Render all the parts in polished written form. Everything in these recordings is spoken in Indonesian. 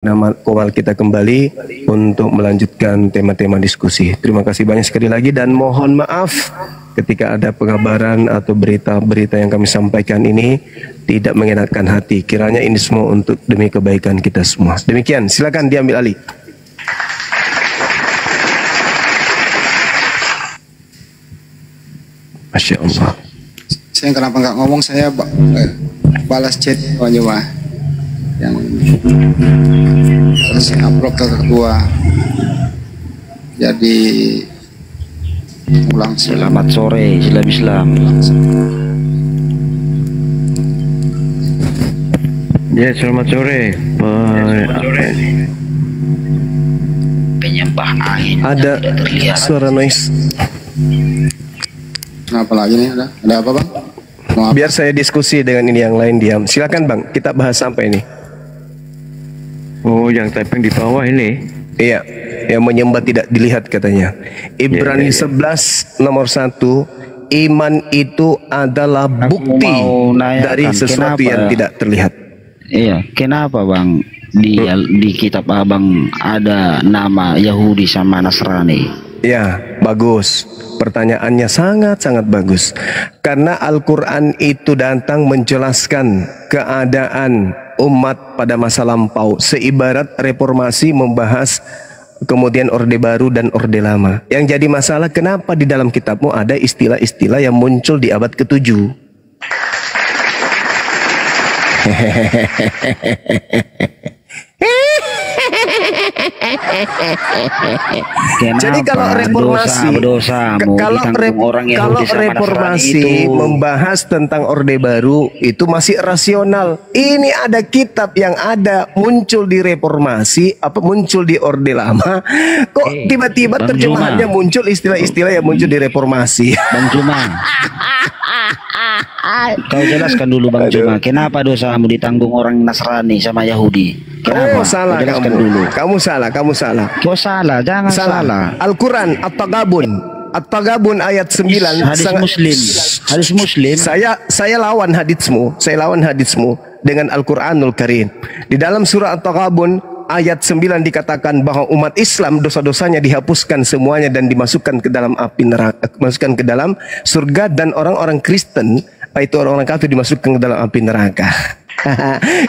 Komal kita kembali untuk melanjutkan tema-tema diskusi. Terima kasih banyak sekali lagi dan mohon maaf ketika ada pengabaran atau berita-berita yang kami sampaikan ini tidak mengenakan hati. Kiranya ini semua untuk demi kebaikan kita semua. Demikian, silakan diambil alih. Masya Allah. Saya kenapa nggak ngomong, saya balas chat kawan jemaah yang harus saya upload ke ketua. Jadi ulang. Selamat sore Islam. Ya, selamat sore. Penyembah angin. Ada suara noise. Kenapa lagi nih? Ada apa bang? Maaf. Biar saya diskusi dengan ini yang lain diam. Silakan bang, kita bahas apa ini? Oh, yang typing di bawah ini. Iya, yang menyembah tidak dilihat katanya. Ibrani 11 nomor 1, iman itu adalah bukti dari sesuatu yang tidak terlihat. Iya, kenapa bang di kitab abang ada nama Yahudi sama Nasrani? Ya, bagus. Pertanyaannya sangat-sangat bagus. Karena Al-Quran itu datang menjelaskan keadaan umat pada masa lampau. Seibarat reformasi membahas kemudian Orde Baru dan Orde Lama. Yang jadi masalah, kenapa di dalam kitabmu ada istilah-istilah yang muncul di abad ke-7? Jadi kalau reformasi, kalau reformasi membahas tentang Orde Baru itu masih rasional. Ini ada kitab yang ada muncul di reformasi, muncul di Orde Lama. Kok tiba-tiba terjemahannya muncul istilah-istilah yang muncul di reformasi? Bang Cuma, kau jelaskan dulu Bang Cuma, kenapa dosamu ditanggung orang Nasrani sama Yahudi? Kenapa? Salah kamu salah. Kau salah, jangan salah. Al-Quran At-Tagabun ayat 9. Hadis Muslim. Saya lawan haditsmu dengan Al-Quranul Karim. Di dalam surah At-Tagabun ayat 9 dikatakan bahwa umat Islam dosa-dosanya dihapuskan semuanya dan dimasukkan ke dalam api neraka, masukkan ke dalam surga, dan orang-orang Kristen, itu orang-orang kafir, dimasukkan ke dalam api neraka.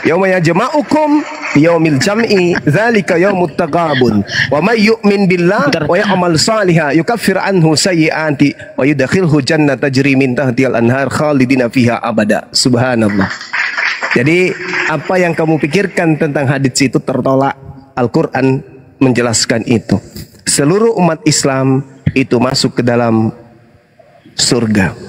Yauma yajma'ukum yaumil jam'i dzalika yaumut taghabun wa may yu'min billah wa ya'mal shalihan yukaffir anhu sayyi'ati wa yudkhilhu jannata tajri min tahtiha al-anhar khalidina fiha abada. Subhanallah. Jadi apa yang kamu pikirkan tentang hadits itu tertolak. Al-Quran menjelaskan itu. Seluruh umat Islam itu masuk ke dalam surga.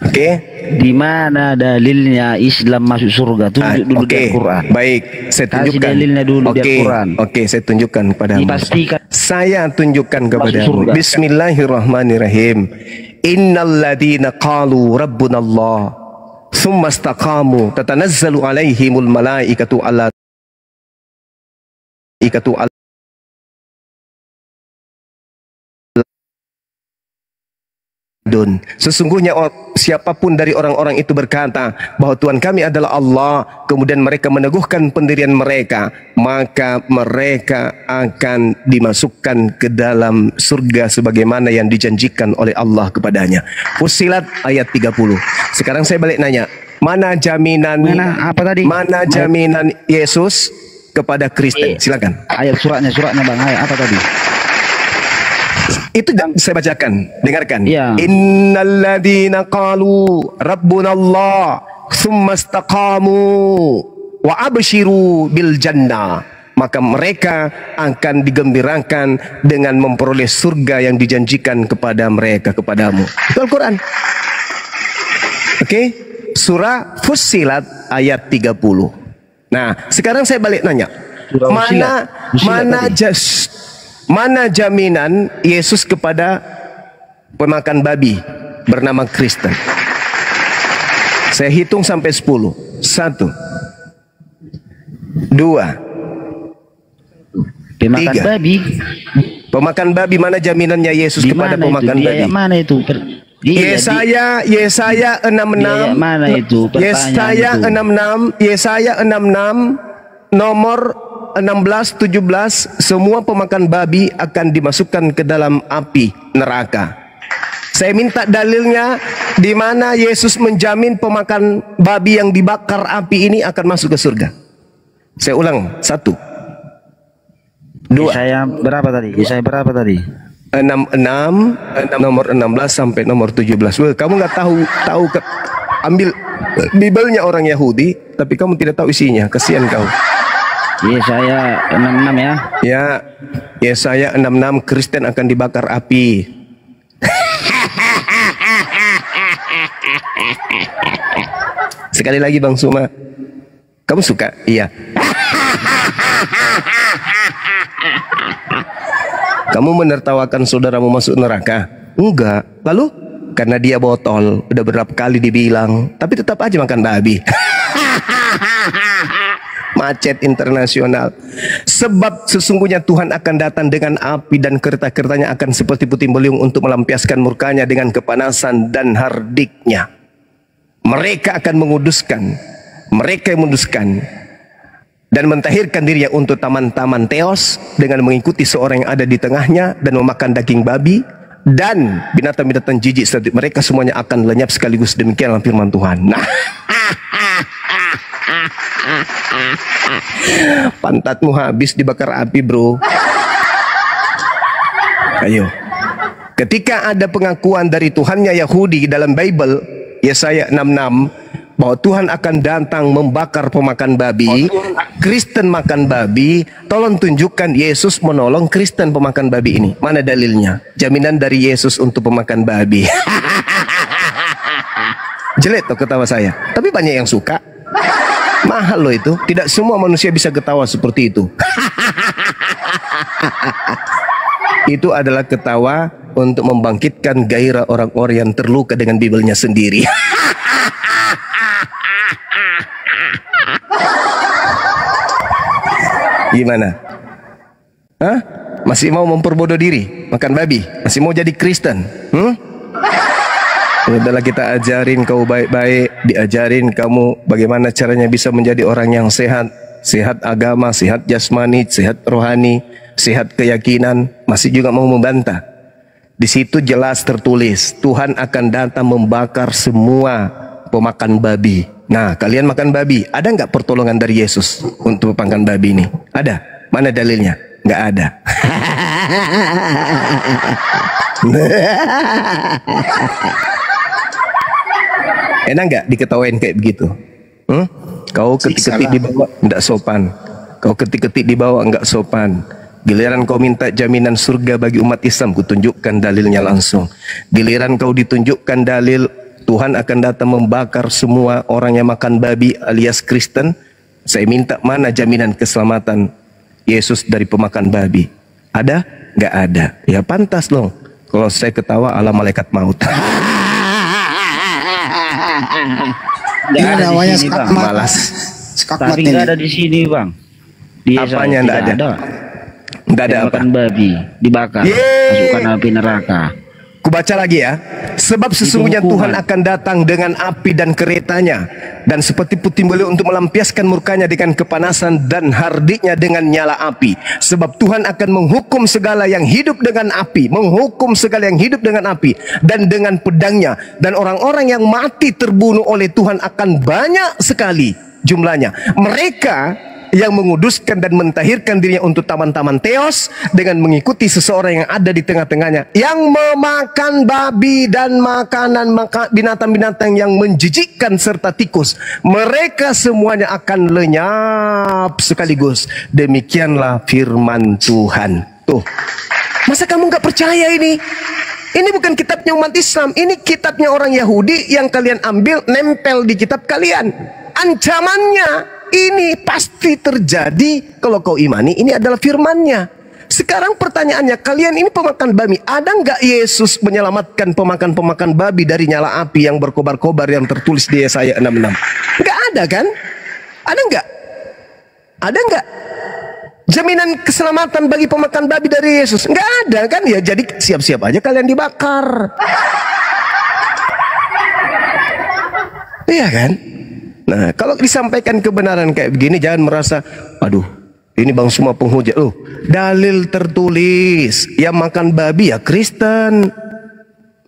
Oke, Di mana dalilnya Islam masuk surga? Tunjuk dulu di Al-Quran. Baik, saya tunjukkan. Kasih dalilnya dulu di Al-Quran. Oke, saya tunjukkan kepadamu. Dipastikan. Saya tunjukkan kepadamu. Bismillahirrahmanirrahim. Innalladzina qalu rabbunallah tsumma istaqamu tatanazzalu alaihimul malaikatu alla Sesungguhnya siapapun dari orang-orang itu berkata bahwa Tuhan kami adalah Allah, kemudian mereka meneguhkan pendirian mereka, maka mereka akan dimasukkan ke dalam surga sebagaimana yang dijanjikan oleh Allah kepadanya. Fussilat ayat 30. Sekarang saya balik nanya, mana jaminan mana jaminan Yesus kepada Kristen? Silakan. Ayat suratnya Bang. Ayat apa tadi? Itu saya bacakan, dengarkan. Ya. Innalladzina qalu rabbunallah tsumma istaqamu wa abshiru bil jannah, maka mereka akan digembirakan dengan memperoleh surga yang dijanjikan kepada mereka, kepadamu. Itu Al-Quran. Oke, surah Fussilat ayat 30. Nah, sekarang saya balik nanya, mana jaminan Yesus kepada pemakan babi bernama Kristen? Saya hitung sampai 10. 1, 2, Pemakan 3. babi. Pemakan babi, mana jaminannya Yesus kepada pemakan babi? Mana itu? Yesaya 66. Mana itu? Yesaya 66. nomor 16, 17, semua pemakan babi akan dimasukkan ke dalam api neraka. Saya minta dalilnya di mana Yesus menjamin pemakan babi yang dibakar api ini akan masuk ke surga. Saya ulang, 1, 2. Saya berapa tadi? Saya berapa tadi? 66, nomor 16 sampai nomor 17. Wah, kamu nggak tahu ambil Bibelnya orang Yahudi, tapi kamu tidak tahu isinya. Kasihan kau. Yesaya 66 ya. Ya, Yesaya 66, Kristen akan dibakar api. Sekali lagi Bang Suma. Kamu suka? Iya. Kamu menertawakan saudaramu masuk neraka? Enggak. Lalu? Karena dia botol. Udah berapa kali dibilang, tapi tetap aja makan babi. Macet internasional. Sebab sesungguhnya Tuhan akan datang dengan api dan kereta-keretanya akan seperti puting beliung untuk melampiaskan murkanya dengan kepanasan dan hardiknya. Mereka akan menguduskan, mereka yang menguduskan dan mentahirkan dirinya untuk taman-taman Teos dengan mengikuti seorang yang ada di tengahnya dan memakan daging babi dan binatang-binatang jijik. Mereka semuanya akan lenyap sekaligus. Demikianlah firman Tuhan. Nah, pantatmu habis dibakar api, bro. Ayo. Ketika ada pengakuan dari Tuhannya Yahudi dalam Bible, Yesaya 66, bahwa Tuhan akan datang membakar pemakan babi, Kristen makan babi, tolong tunjukkan Yesus menolong Kristen pemakan babi ini. Mana dalilnya? Jaminan dari Yesus untuk pemakan babi. Jelek tuh ketawa saya, tapi banyak yang suka. Mahal loh itu. Tidak semua manusia bisa ketawa seperti itu. Itu adalah ketawa untuk membangkitkan gairah orang-orang yang terluka dengan Bibelnya sendiri. Gimana? Hah? Masih mau memperbodoh diri? Makan babi? Masih mau jadi Kristen? Udahlah, kita ajarin kau baik-baik, diajarin kamu bagaimana caranya bisa menjadi orang yang sehat, sehat agama, sehat jasmani, sehat rohani, sehat keyakinan, masih juga mau membantah. Di situ jelas tertulis Tuhan akan datang membakar semua pemakan babi. Nah, kalian makan babi, ada nggak pertolongan dari Yesus untuk pemakan babi ini? Ada? Mana dalilnya? Nggak ada. Enak nggak diketawain kayak begitu? Kau ketik-ketik di bawah nggak sopan. Kau ketik-ketik di bawah nggak sopan. Giliran kau minta jaminan surga bagi umat Islam, kutunjukkan dalilnya langsung. Giliran kau ditunjukkan dalil Tuhan akan datang membakar semua orang yang makan babi alias Kristen, saya minta mana jaminan keselamatan Yesus dari pemakan babi? Ada? Nggak ada. Ya pantas dong kalau saya ketawa ala malaikat maut. Ini namanya skakmat. Malas. Skakmat Tapi ini. nggak ada di sini, Bang. Di Apanya nggak ada? Nggak ada apa? Makan babi, dibakar, masukkan api neraka. Kubaca lagi ya. Sebab sesungguhnya Tuhan akan datang dengan api dan keretanya, dan seperti puting beliung untuk melampiaskan murkanya dengan kepanasan dan hardiknya dengan nyala api. Sebab Tuhan akan menghukum segala yang hidup dengan api, menghukum segala yang hidup dengan api dan dengan pedangnya. Dan orang-orang yang mati terbunuh oleh Tuhan akan banyak sekali jumlahnya. Mereka yang menguduskan dan mentahirkan dirinya untuk taman-taman Teos dengan mengikuti seseorang yang ada di tengah-tengahnya, yang memakan babi dan makanan binatang-binatang yang menjijikkan serta tikus. Mereka semuanya akan lenyap sekaligus. Demikianlah firman Tuhan. Tuh, masa kamu nggak percaya ini? Ini bukan kitabnya umat Islam, ini kitabnya orang Yahudi yang kalian ambil nempel di kitab kalian. Ancamannya ini pasti terjadi kalau kau imani ini adalah firman-Nya. Sekarang pertanyaannya, kalian ini pemakan babi, ada nggak Yesus menyelamatkan pemakan-pemakan babi dari nyala api yang berkobar-kobar yang tertulis di Yesaya 66? Nggak ada kan? Ada nggak? Ada nggak jaminan keselamatan bagi pemakan babi dari Yesus? Nggak ada kan? Ya jadi siap-siap aja kalian dibakar. Iya kan? Nah, kalau disampaikan kebenaran kayak begini, jangan merasa, aduh, ini bang semua penghujat. Loh, dalil tertulis, yang makan babi ya Kristen.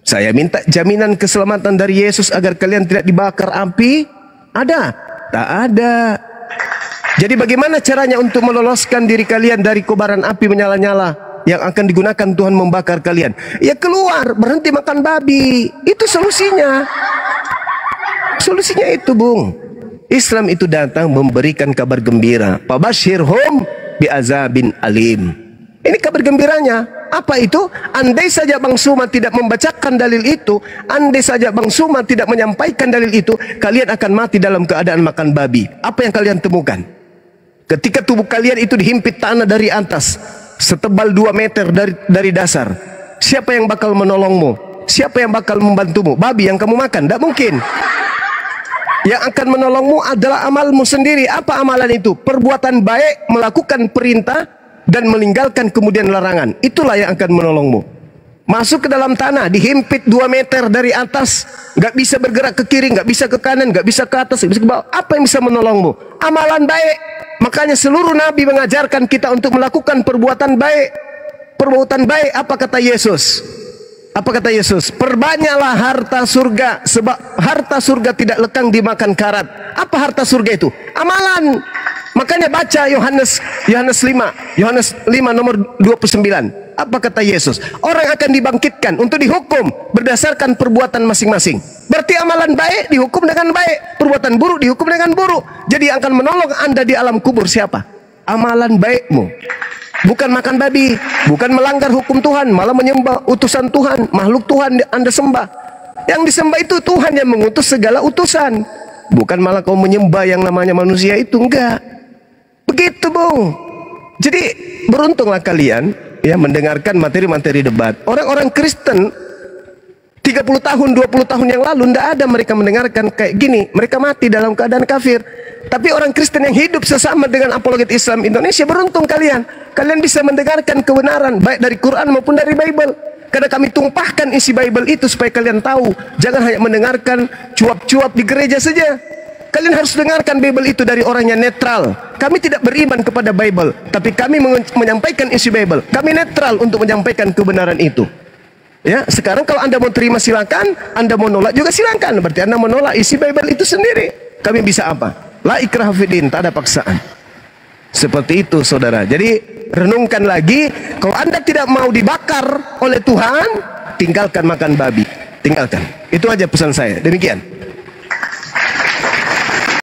Saya minta jaminan keselamatan dari Yesus agar kalian tidak dibakar api. Ada? Tak ada. Jadi bagaimana caranya untuk meloloskan diri kalian dari kobaran api menyala-nyala yang akan digunakan Tuhan membakar kalian? Ya keluar, berhenti makan babi. Itu solusinya. Solusinya itu, Bung. Islam itu datang memberikan kabar gembira. Fabashirhum bi'azabin alim. Ini kabar gembiranya. Apa itu? Andai saja Bang Suma tidak membacakan dalil itu, andai saja Bang Suma tidak menyampaikan dalil itu, kalian akan mati dalam keadaan makan babi. Apa yang kalian temukan? Ketika tubuh kalian itu dihimpit tanah dari atas, setebal 2 meter dari dasar, siapa yang bakal menolongmu? Siapa yang bakal membantumu? Babi yang kamu makan? Tidak mungkin. Yang akan menolongmu adalah amalmu sendiri. Apa amalan itu? Perbuatan baik, melakukan perintah dan meninggalkan kemudian larangan. Itulah yang akan menolongmu. Masuk ke dalam tanah, dihimpit 2 meter dari atas, nggak bisa bergerak ke kiri, nggak bisa ke kanan, nggak bisa ke atas, nggak bisa ke bawah. Apa yang bisa menolongmu? Amalan baik. Makanya seluruh nabi mengajarkan kita untuk melakukan perbuatan baik. Perbuatan baik, apa kata Yesus? Apa kata Yesus? Perbanyaklah harta surga, sebab harta surga tidak lekang dimakan karat. Apa harta surga itu? Amalan. Makanya baca Yohanes 5 nomor 29. Apa kata Yesus? Orang akan dibangkitkan untuk dihukum berdasarkan perbuatan masing-masing. Berarti amalan baik dihukum dengan baik, perbuatan buruk dihukum dengan buruk. Jadi yang akan menolong Anda di alam kubur siapa? Amalan baikmu. Bukan makan babi, bukan melanggar hukum Tuhan, malah menyembah utusan Tuhan, makhluk Tuhan Anda sembah. Yang disembah itu Tuhan yang mengutus segala utusan. Bukan malah kau menyembah yang namanya manusia itu, enggak. Begitu, Bung. Jadi beruntunglah kalian ya mendengarkan materi-materi debat. Orang-orang Kristen 30 tahun, 20 tahun yang lalu tidak ada mereka mendengarkan kayak gini. Mereka mati dalam keadaan kafir. Tapi orang Kristen yang hidup sesama dengan apologet Islam Indonesia, beruntung kalian. Kalian bisa mendengarkan kebenaran baik dari Quran maupun dari Bible. Karena kami tumpahkan isi Bible itu supaya kalian tahu. Jangan hanya mendengarkan cuap-cuap di gereja saja. Kalian harus dengarkan Bible itu dari orang yang netral. Kami tidak beriman kepada Bible, tapi kami menyampaikan isi Bible. Kami netral untuk menyampaikan kebenaran itu. Ya, sekarang kalau Anda mau terima silakan, Anda mau nolak juga silakan. Berarti Anda menolak isi Bible itu sendiri. Kami bisa apa? La ikraha fiddin, tak ada paksaan. Seperti itu, saudara. Jadi renungkan lagi. Kalau Anda tidak mau dibakar oleh Tuhan, tinggalkan makan babi. Tinggalkan. Itu aja pesan saya. Demikian.